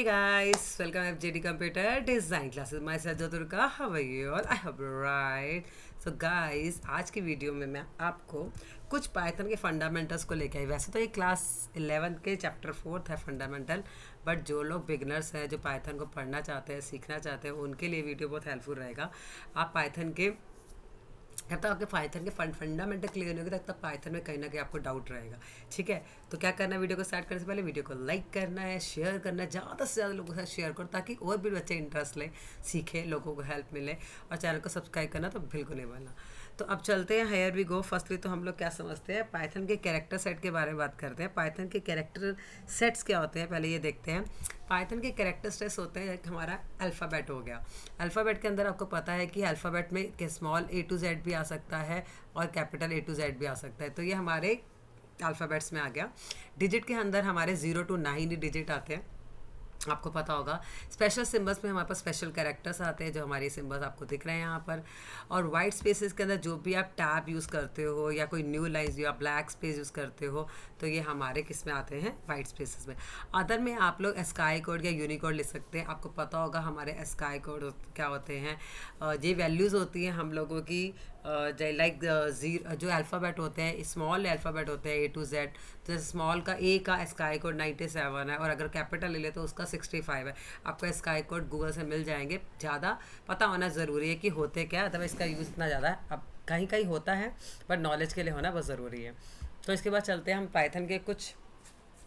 Hey guys, welcome FJD Computer Design Classes. Myself Durga. How are you all? I hope you're right. So guys, आज की video में मैं आपको कुछ Python के फंडामेंटल्स को लेके आई। वैसे तो ये क्लास 11 के चैप्टर 4 है फंडामेंटल, बट जो लोग बिगनर्स हैं जो पाइथन को पढ़ना चाहते हैं, सीखना चाहते हैं, उनके लिए वीडियो बहुत हेल्पफुल रहेगा। आप पाइथन के जब तक आपके पाइथन के फंडामेंटल क्लियर नहीं होगी तब तक पाइथन में कहीं ना कहीं आपको डाउट रहेगा। ठीक है, तो क्या करना है, वीडियो को स्टार्ट करने से पहले वीडियो को लाइक करना है, शेयर करना है, ज़्यादा से ज़्यादा लोगों के साथ शेयर करो ताकि और भी बच्चे इंटरेस्ट लें, सीखें, लोगों को हेल्प मिले। और चैनल को सब्सक्राइब करना तो बिल्कुल नहीं भूलना। तो अब चलते हैं, हेयर वी गो। फर्स्टली तो हम लोग क्या समझते हैं, पाइथन के कैरेक्टर सेट के बारे में बात करते हैं। पाइथन के कैरेक्टर सेट्स क्या होते हैं पहले ये देखते हैं। पाइथन के कैरेक्टर सेट्स होते हैं, एक हमारा अल्फ़ाबेट हो गया। अल्फ़ाबेट के अंदर आपको पता है कि अल्फ़ाबेट में के स्मॉल A to Z भी आ सकता है और कैपिटल A to Z भी आ सकता है, तो ये हमारे अल्फ़ाबेट्स में आ गया। डिजिट के अंदर हमारे 0 to 9 डिजिट आते हैं, आपको पता होगा। स्पेशल सिम्बल्स में हमारे पास स्पेशल कैरेक्टर्स आते हैं जो हमारे सिम्बल्स आपको दिख रहे हैं यहाँ पर। और वाइट स्पेसेस के अंदर जो भी आप टैब यूज़ करते हो या कोई न्यू लाइन्स या ब्लैक स्पेस यूज़ करते हो तो ये हमारे किस में आते हैं, वाइट स्पेसेस में। अदर में आप लोग स्काई कोड या यूनिकोड लिख सकते हैं। आपको पता होगा हमारे स्काई कोड क्या होते हैं, ये वैल्यूज़ होती हैं हम लोगों की, लाइक जो अल्फ़ाबेट होते हैं, स्मॉल अल्फ़ाबेट होते हैं A to Z। तो स्मॉल का A का स्काई कोड 97 है और अगर कैपिटल ले ले तो उसका 65 है। आपको स्काई कोड गूगल से मिल जाएंगे। ज़्यादा पता होना ज़रूरी है कि होते क्या, अथवा इसका यूज़ इतना ज़्यादा अब कहीं कहीं होता है, पर नॉलेज के लिए होना बहुत ज़रूरी है। तो इसके बाद चलते हैं हम पाइथन के कुछ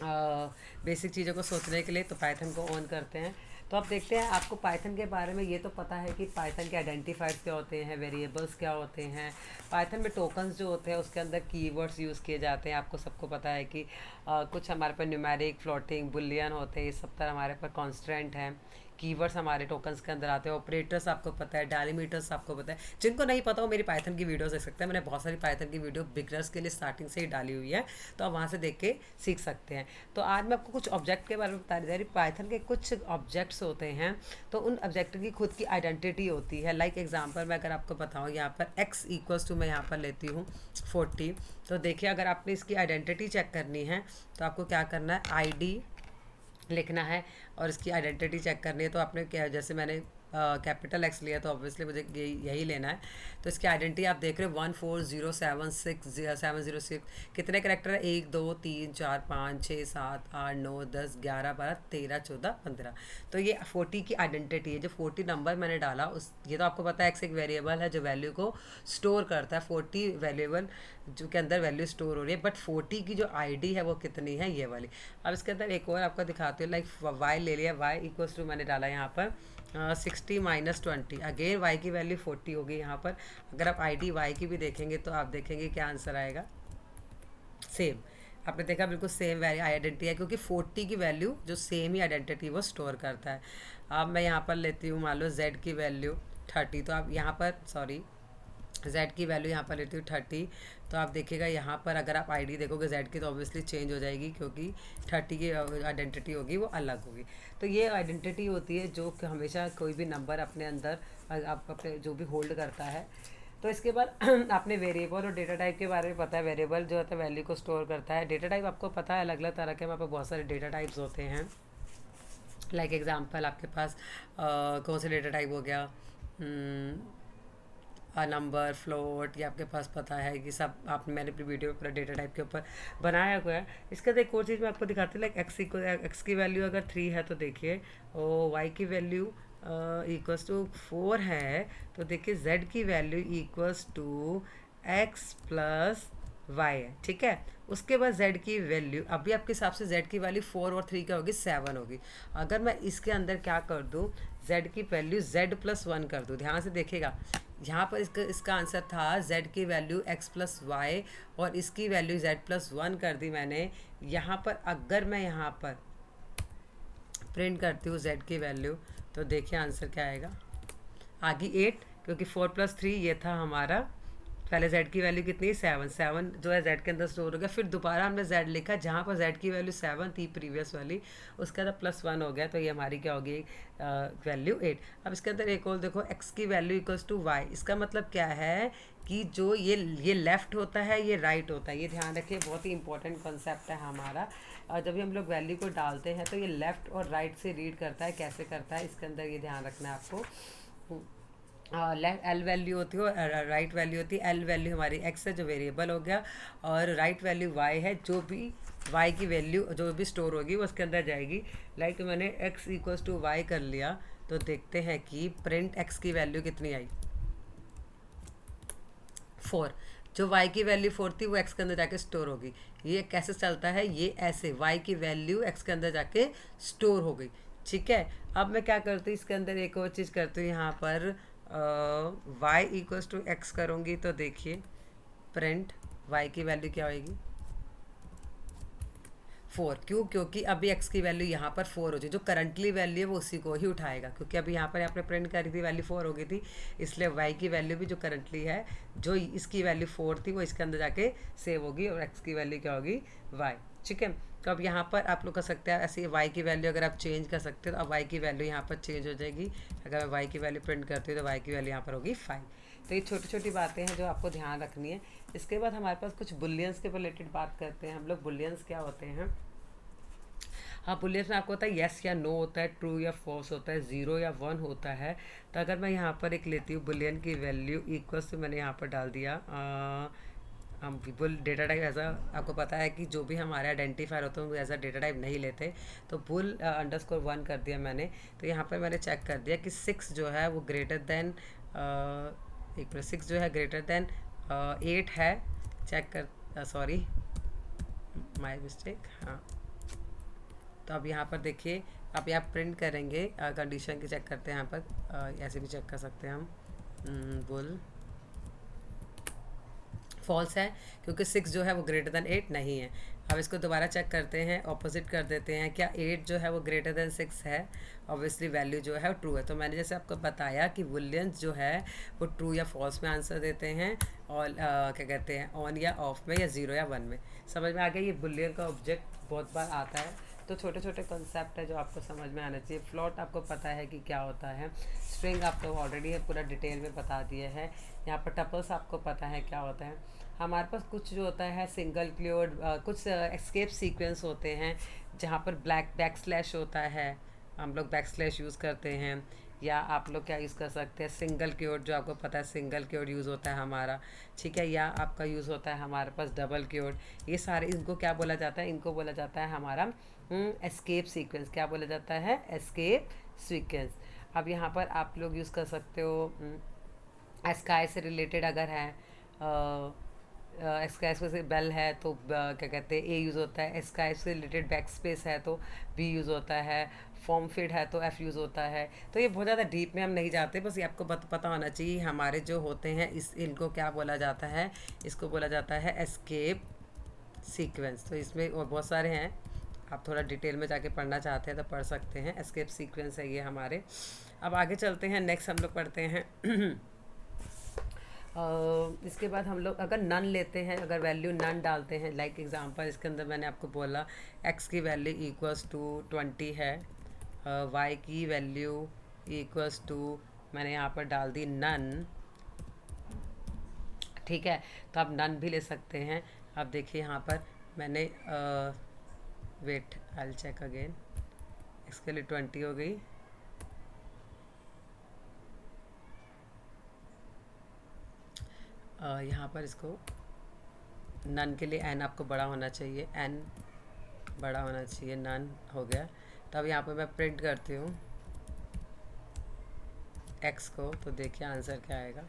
बेसिक चीज़ों को सोचने के लिए। तो पाइथन को ऑन करते हैं तो आप देखते हैं, आपको पाइथन के बारे में ये तो पता है कि पाइथन के आइडेंटिफायर्स क्या होते हैं, वेरिएबल्स क्या होते हैं। पाइथन में टोकन्स जो होते हैं उसके अंदर कीवर्ड्स यूज़ किए जाते हैं। आपको सबको पता है कि कुछ हमारे पास न्यूमेरिक, फ्लोटिंग, बुलियन होते हैं, ये सब तरह हमारे पास कॉन्स्टेंट हैं। कीवर्ड्स हमारे टोकन्स के अंदर आते हैं। ऑपरेटर्स आपको पता है, डेलिमीटर्स आपको पता है। जिनको नहीं पता हो मेरी पाइथन की वीडियोस देख सकते हैं, मैंने बहुत सारी पाइथन की वीडियो बिगनर्स के लिए स्टार्टिंग से ही डाली हुई है, तो आप वहाँ से देख के सीख सकते हैं। तो आज मैं आपको कुछ ऑब्जेक्ट के बारे में बता रही। पाइथन के कुछ ऑब्जेक्ट्स होते हैं तो उन ऑब्जेक्ट की खुद की आइडेंटिटी होती है। लाइक एग्जाम्पल मैं अगर आपको बताऊँ, यहाँ पर x इक्वल्स टू मैं यहाँ पर लेती हूँ 40। तो देखिए, अगर आपने इसकी आइडेंटिटी चेक करनी है तो आपको क्या करना है, ID लिखना है और इसकी आइडेंटिटी चेक करनी है। तो आपने क्या, जैसे मैंने कैपिटल एक्स लिया तो ऑब्वियसली मुझे यही लेना है। तो इसकी आइडेंटिटी आप देख रहे हो 140760706। कितने करेक्टर है, 1 2 3 4 5 6 7 8 9 10 11 12 13 14 15। तो ये 40 की आइडेंटिटी है। जो 40 नंबर मैंने डाला उस, ये तो आपको पता है एक्स एक वेरिएबल है जो वैल्यू को स्टोर करता है। 40 वेरिएबल जो के अंदर वैल्यू स्टोर हो रही है, बट 40 की जो ID है वो कितनी है, ये वाली। अब इसके अंदर एक और आपको दिखाती हूँ, लाइक y ले लिया, y इक्वल्स टू मैंने डाला यहाँ पर 60 माइनस 20। अगेन y की वैल्यू 40 होगी यहाँ पर। अगर आप ID y की भी देखेंगे तो आप देखेंगे क्या आंसर आएगा, सेम। आपने देखा बिल्कुल सेम आइडेंटिटी है, क्योंकि 40 की वैल्यू जो सेम ही आइडेंटिटी वो स्टोर करता है। अब मैं यहाँ पर लेती हूँ, मान लो z की वैल्यू 30। तो आप यहाँ पर, सॉरी, z की वैल्यू यहाँ पर लेती हूँ 30। तो आप देखिएगा यहाँ पर अगर आप ID देखोगे z की तो ऑब्वियसली चेंज हो जाएगी, क्योंकि 30 की आइडेंटिटी होगी वो अलग होगी। तो ये आइडेंटिटी होती है जो कि हमेशा कोई भी नंबर अपने अंदर आप अपने जो भी होल्ड करता है। तो इसके बाद आपने वेरिएबल और डेटा टाइप के बारे में पता है। वेरिएबल जो होता है वैल्यू को स्टोर करता है। डेटा टाइप आपको पता है अलग अलग तरह के, हमारे पास बहुत सारे डेटा टाइप्स होते हैं। लाइक एग्जांपल आपके पास कौन से डेटा टाइप हो गया, नंबर, फ्लोट, ये आपके पास पता है कि सब आपने, मैंने अपनी वीडियो पूरा डेटा टाइप के ऊपर बनाया हुआ है। इसके अंदर एक और चीज़ मैं आपको दिखाती हूँ, लाइक एक्स की वैल्यू अगर 3 है तो देखिए, और वाई की वैल्यू इक्वल्स टू 4 है तो देखिए z की value equals to x plus Y है। ठीक है, उसके बाद z की वैल्यू, अभी आपके हिसाब से z की वैल्यू 4 और 3 क्या होगी, 7 होगी। अगर मैं इसके अंदर क्या कर दूँ, z की वैल्यू z प्लस 1 कर दूँ, ध्यान से देखिएगा, यहाँ पर इसका आंसर था z की वैल्यू x प्लस वाई और इसकी वैल्यू z प्लस 1 कर दी मैंने। यहाँ पर अगर मैं यहाँ पर प्रिंट करती हूँ z की वैल्यू तो देखिए आंसर क्या आएगा, आगे 8, क्योंकि 4 प्लस 3 ये था हमारा पहले z की वैल्यू कितनी है 7, 7 जो है z के अंदर स्टोर हो गया, फिर दोबारा हमने z लिखा जहाँ पर z की वैल्यू 7 थी प्रीवियस वाली, उसके अंदर +1 हो गया, तो ये हमारी क्या होगी वैल्यू 8। अब इसके अंदर एक और देखो x की वैल्यू इक्वल्स टू y, इसका मतलब क्या है कि जो ये लेफ़्ट होता है ये राइट होता है, ये ध्यान रखिए, बहुत ही इंपॉर्टेंट कॉन्सेप्ट है हमारा। और जब भी हम लोग वैल्यू को डालते हैं तो ये लेफ़्ट और राइट से रीड करता है, कैसे करता है इसके अंदर ये ध्यान रखना है आपको। एल वैल्यू होती है, राइट वैल्यू होती है, एल वैल्यू हमारी एक्स है जो वेरिएबल हो गया, और राइट वैल्यू वाई है, जो भी वाई की वैल्यू जो भी स्टोर होगी वो उसके अंदर जाएगी। लाइक मैंने एक्स इक्वल्स टू वाई कर लिया, तो देखते हैं कि प्रिंट एक्स की वैल्यू कितनी आई 4। जो y की वैल्यू 4 थी वो x के अंदर जाके स्टोर होगी। ये कैसे चलता है, ये ऐसे y की वैल्यू x के अंदर जाके स्टोर हो गई, ठीक है। अब मैं क्या करती हूँ इसके अंदर एक और चीज़ करती हूँ, यहाँ पर y इक्वल्स टू एक्स करूँगी, तो देखिए प्रिंट y की वैल्यू क्या होगी 4। क्यों? क्योंकि अभी x की वैल्यू यहाँ पर 4 हो जाए, जो करंटली वैल्यू है वो उसी को ही उठाएगा, क्योंकि अभी यहाँ पर आपने प्रिंट करी थी वैल्यू 4 हो गई थी, इसलिए y की वैल्यू भी जो करंटली है, जो इसकी वैल्यू 4 थी वो इसके अंदर जाके सेव होगी, और x की वैल्यू क्या होगी y, ठीक है। तो अब यहाँ पर आप लोग कर सकते हैं ऐसे y की वैल्यू अगर आप चेंज कर सकते हो, तो अब y की वैल्यू यहाँ पर चेंज हो जाएगी। अगर मैं y की वैल्यू प्रिंट करती हूँ तो y की वैल्यू यहाँ पर होगी 5। तो ये छोटी छोटी बातें हैं जो आपको ध्यान रखनी है। इसके बाद हमारे पास कुछ बुलियंस के रिलेटेड बात करते हैं हम लोग। बुलियंस क्या होते हैं? हाँ, बुलियंस में आपको होता है येस या नो होता है, ट्रू या फॉल्स होता है, 0 या 1 होता है। तो अगर मैं यहाँ पर एक लेती हूँ बुलियन की वैल्यू इक्वल्स टू, मैंने यहाँ पर डाल दिया हम बुल डेटा टाइप, ऐसा आपको पता है कि जो भी हमारे आइडेंटिफायर होते हैं वो ऐसा डेटा टाइप नहीं लेते, तो बुल अंडरस्कोर 1 कर दिया मैंने। तो यहाँ पर मैंने चेक कर दिया कि 6 जो है वो ग्रेटर दैन 6 जो है ग्रेटर दैन 8 है। चेक कर, सॉरी माय मिस्टेक, हाँ। तो अब यहाँ पर देखिए, अब आप प्रिंट करेंगे कंडीशन की, चेक करते हैं यहाँ पर ऐसे भी चेक कर सकते हैं हम। बुल फॉल्स है क्योंकि 6 जो है वो ग्रेटर दैन 8 नहीं है। अब इसको दोबारा चेक करते हैं, ऑपोजिट कर देते हैं, क्या 8 जो है वो ग्रेटर दैन 6 है? ऑब्वियसली वैल्यू जो है वो ट्रू है। तो मैंने जैसे आपको बताया कि बुलियंस जो है वो ट्रू या फॉल्स में आंसर देते हैं, और क्या कहते हैं ऑन या ऑफ में, या 0 या 1 में। समझ में आ गया? ये बुलियन का ऑब्जेक्ट बहुत बार आता है, तो छोटे छोटे कॉन्सेप्ट है जो आपको समझ में आना चाहिए। फ्लोट आपको पता है कि क्या होता है, स्ट्रिंग आपको ऑलरेडी है पूरा डिटेल में बता दिया है। यहाँ पर टपल्स आपको पता है क्या होता है। हमारे पास कुछ जो होता है सिंगल क्लियोड, कुछ एस्केप सीक्वेंस होते हैं जहाँ पर बैक स्लैश होता है, हम लोग बैक स्लैश यूज़ करते हैं, या आप लोग क्या यूज़ कर सकते हैं सिंगल क्योड, जो आपको पता है सिंगल क्योड यूज़ होता है हमारा, ठीक है। या आपका यूज़ होता है हमारे पास डबल क्योड। ये सारे इनको क्या बोला जाता है? इनको बोला जाता है हमारा एस्केप सीक्वेंस। क्या बोला जाता है? Escape sequence. अब यहाँ पर आप लोग यूज़ कर सकते हो स्काई से रिलेटेड अगर है, स्काई से बेल है तो क्या कहते हैं ए यूज़ होता है, स्काई से रिलेटेड बैक स्पेस है तो बी यूज़ होता है, फॉर्म फिट है तो एफ़ यूज़ होता है। तो ये बहुत ज़्यादा डीप में हम नहीं जाते, बस ये आपको पता होना चाहिए हमारे जो होते हैं इनको क्या बोला जाता है। इसको बोला जाता है एस्केप सीक्वेंस। तो इसमें और बहुत सारे हैं, आप थोड़ा डिटेल में जाके पढ़ना चाहते हैं तो पढ़ सकते हैं। एस्केप सीक्वेंस है ये हमारे। अब आगे चलते हैं, नेक्स्ट हम लोग पढ़ते हैं इसके बाद हम लोग अगर नन लेते हैं, अगर वैल्यू नन डालते हैं, लाइक एग्जांपल इसके अंदर मैंने आपको बोला x की वैल्यू इक्वल्स टू 20 है, y की वैल्यू इक्वल्स टू मैंने यहाँ पर डाल दी नन, ठीक है। तो आप नन भी ले सकते हैं। अब देखिए यहाँ पर मैंने वेट आई चेक अगेन, इसके लिए 20 हो गई, यहाँ पर इसको नन के लिए n आपको बड़ा होना चाहिए, n बड़ा होना चाहिए, नन हो गया। तब यहाँ पर मैं प्रिंट करती हूँ x को, तो देखिए आंसर क्या आएगा,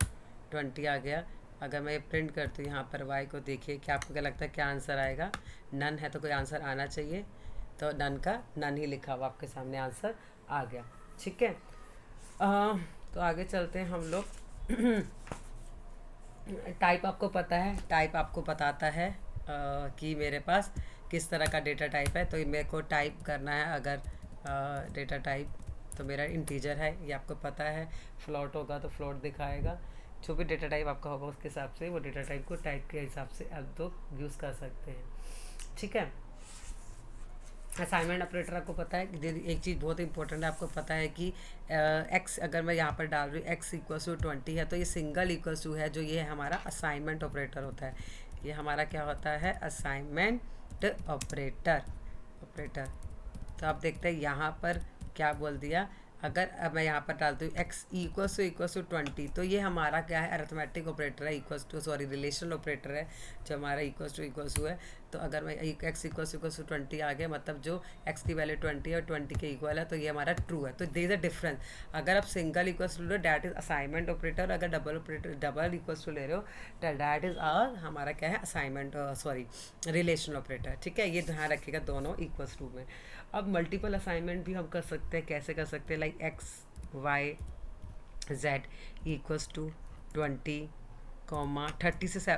20 आ गया। अगर मैं ये प्रिंट करती हूँ यहाँ पर y को, देखिए क्या आपको क्या लगता है क्या आंसर आएगा? नन है तो कोई आंसर आना चाहिए, तो नन का नन ही लिखा हुआ आपके सामने आंसर आ गया, ठीक है। तो आगे चलते हैं हम लोग टाइप आपको पता है, टाइप आपको बताता है कि मेरे पास किस तरह का डेटा टाइप है। तो मेरे को टाइप करना है अगर डेटा टाइप, तो मेरा इंटीजर है, ये आपको पता है। फ्लोट होगा तो फ्लोट दिखाएगा, जो भी डेटा टाइप आपका होगा उसके हिसाब से वो डेटा टाइप को टाइप के हिसाब से आप तो यूज़ कर सकते हैं। ठीक है। असाइनमेंट ऑपरेटर आपको पता है कि एक चीज़ बहुत इंपॉर्टेंट है, आपको पता है कि एक्स अगर मैं यहाँ पर डाल रही हूँ एक्स इक्वल्स टू 20 है, तो ये सिंगल इक्वल्स टू है, जो ये हमारा असाइनमेंट ऑपरेटर होता है। ये हमारा क्या होता है, असाइनमेंट ऑपरेटर। तो आप देखते हैं यहाँ पर क्या बोल दिया, अगर अब मैं यहाँ पर डालती हूँ एक्स इक्वल्स टू 20, तो ये हमारा क्या है, अरिथमेटिक ऑपरेटर है, रिलेशनल ऑपरेटर है, जो हमारा इक्वल्स टू है। तो अगर मैं एक्स इक्वल्स टू 20 आ गया, मतलब जो एक्स की वैल्यू 20 है और 20 के इक्वल है, तो ये हमारा ट्रू है। तो देयर इज अ डिफरेंस। अगर आप सिंगल इक्वल्स टू ले रहे हो डैट इज असाइनमेंट ऑपरेटर, अगर डबल इक्वल्स टू ले रहे हो डैट इज हमारा क्या है, असाइनमेंट रिलेशनल ऑपरेटर। ठीक है, ये ध्यान रखिएगा दोनों इक्वल्स टू में। अब मल्टीपल असाइनमेंट भी हम कर सकते हैं, कैसे कर सकते हैं, like X Y Z equals to 20 30 से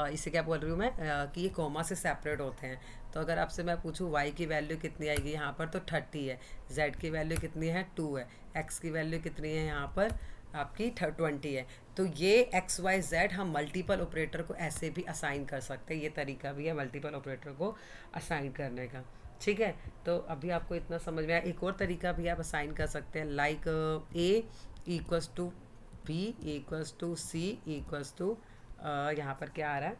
इसे क्या बोल रही हूँ मैं, कि ये कॉमा से सेपरेट होते हैं। तो अगर आपसे मैं पूछूँ y की वैल्यू कितनी आएगी, यहाँ पर तो 30 है, z की वैल्यू कितनी है 2 है, x की वैल्यू कितनी है यहाँ पर आपकी 20 है। तो ये एक्स वाई जेड हम मल्टीपल ऑपरेटर को ऐसे भी असाइन कर सकते हैं, ये तरीका भी है मल्टीपल ऑपरेटर को असाइन करने का। ठीक है, तो अभी आपको इतना समझ में आया। एक और तरीका भी आप असाइन कर सकते हैं, like A equals to B equals to C equals to यहाँ पर क्या आ रहा है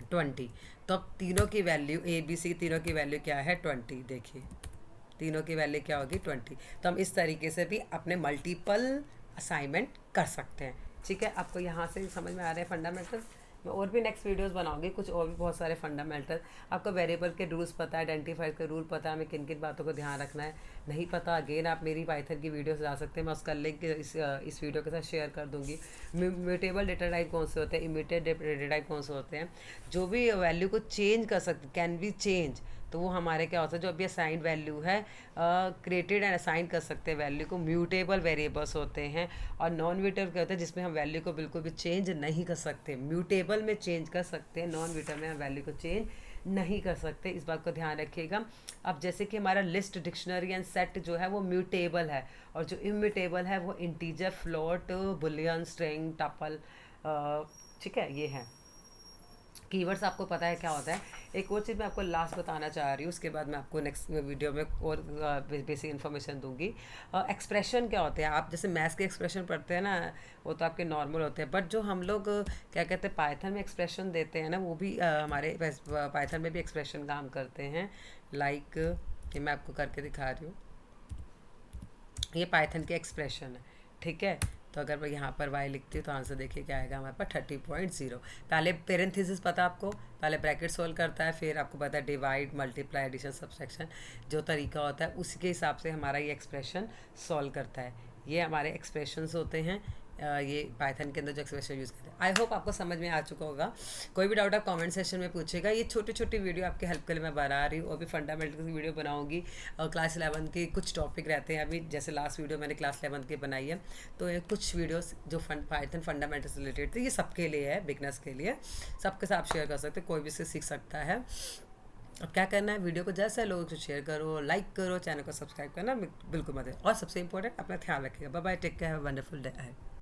20। तो अब तीनों की वैल्यू ए बी सी तीनों की वैल्यू क्या है 20, देखिए तीनों की वैल्यू क्या होगी 20। तो हम इस तरीके से भी अपने मल्टीपल असाइनमेंट कर सकते हैं। ठीक है, आपको यहाँ से समझ में आ रहे हैं फंडामेंटल। मैं और भी नेक्स्ट वीडियोस बनाऊंगी, कुछ और भी बहुत सारे फंडामेंटल। आपको वेरिएबल के रूल्स पता है, आइडेंटिफाई के रूल पता है, हमें किन किन बातों को ध्यान रखना है, नहीं पता अगेन आप मेरी पाइथन की वीडियोस जा सकते हैं, मैं उसका लिंक इस वीडियो के साथ शेयर कर दूंगी। म्यूटेबल डेटा टाइप कौन से होते हैं, इम्यूटेड डेटा टाइप कौन से होते हैं, जो भी वैल्यू को चेंज कर सकते, कैन बी चेंज, तो वो हमारे क्या होता है, जो अभी असाइंड वैल्यू है क्रिएटेड एंड असाइन कर सकते हैं वैल्यू को, म्यूटेबल वेरिएबल्स होते हैं। और नॉन म्यूटेबल क्या होता है, जिसमें हम वैल्यू को बिल्कुल भी चेंज नहीं कर सकते। म्यूटेबल में चेंज कर सकते हैं, नॉन म्यूटेबल में हम वैल्यू को चेंज नहीं कर सकते, इस बात को ध्यान रखिएगा। अब जैसे कि हमारा लिस्ट, डिक्शनरी एंड सेट जो है वो म्यूटेबल है, और जो इम्यूटेबल है वो integer, float, Boolean, string, tuple. ठीक है, ये है कीवर्ड्स। आपको पता है क्या होता है। एक और चीज़ मैं आपको लास्ट बताना चाह रही हूँ, उसके बाद मैं आपको नेक्स्ट वीडियो में और बेसिक इन्फॉर्मेशन दूंगी। एक्सप्रेशन क्या होते हैं, आप जैसे मैथ्स के एक्सप्रेशन पढ़ते हैं ना, वो तो आपके नॉर्मल होते हैं, बट जो हम लोग क्या कहते हैं पाइथन में एक्सप्रेशन देते हैं ना, वो भी हमारे पाइथन में भी एक्सप्रेशन काम करते हैं। लाइक ये मैं आपको करके दिखा रही हूँ, ये पाइथन के एक्सप्रेशन है। ठीक है, तो अगर मैं यहाँ पर y लिखती हूँ तो आंसर देखिए क्या आएगा हमारे पास 30.0। पहले पेरेंथेसिस पता आपको, पहले ब्रैकेट सोल्व करता है, फिर आपको पता है डिवाइड, मल्टीप्लाई, एडिशन, सब्सट्रैक्शन, जो तरीका होता है उसी के हिसाब से हमारा ये एक्सप्रेशन सॉल्व करता है। ये हमारे एक्सप्रेशंस होते हैं, ये पाइथन के अंदर जो एक्सप्रेशन यूज़ करते हैं। आई होप आपको समझ में आ चुका होगा। कोई भी डाउट आप कमेंट सेक्शन में पूछेगा। ये छोटी छोटी वीडियो आपके हेल्प के लिए मैं बना रही हूँ, और भी फंडामेंटल की वीडियो बनाऊंगी। और क्लास 11 के कुछ टॉपिक रहते हैं, अभी जैसे लास्ट वीडियो मैंने क्लास 11 की बनाई है, तो ये कुछ वीडियोस जो पाइथन फंडामेंटल से रिलेटेड थे, ये सबके लिए है, बिगनर्स के लिए, सबके साथ शेयर कर सकते हैं, कोई भी इससे सीख सकता है। अब क्या करना है, वीडियो को जैसे लोगों को शेयर करो, लाइक करो, चैनल को सब्सक्राइब करना बिल्कुल मत है। और सबसे इंपॉर्टेंट, अपना ख्याल रखिएगा। Bye bye, take care, have a wonderful day.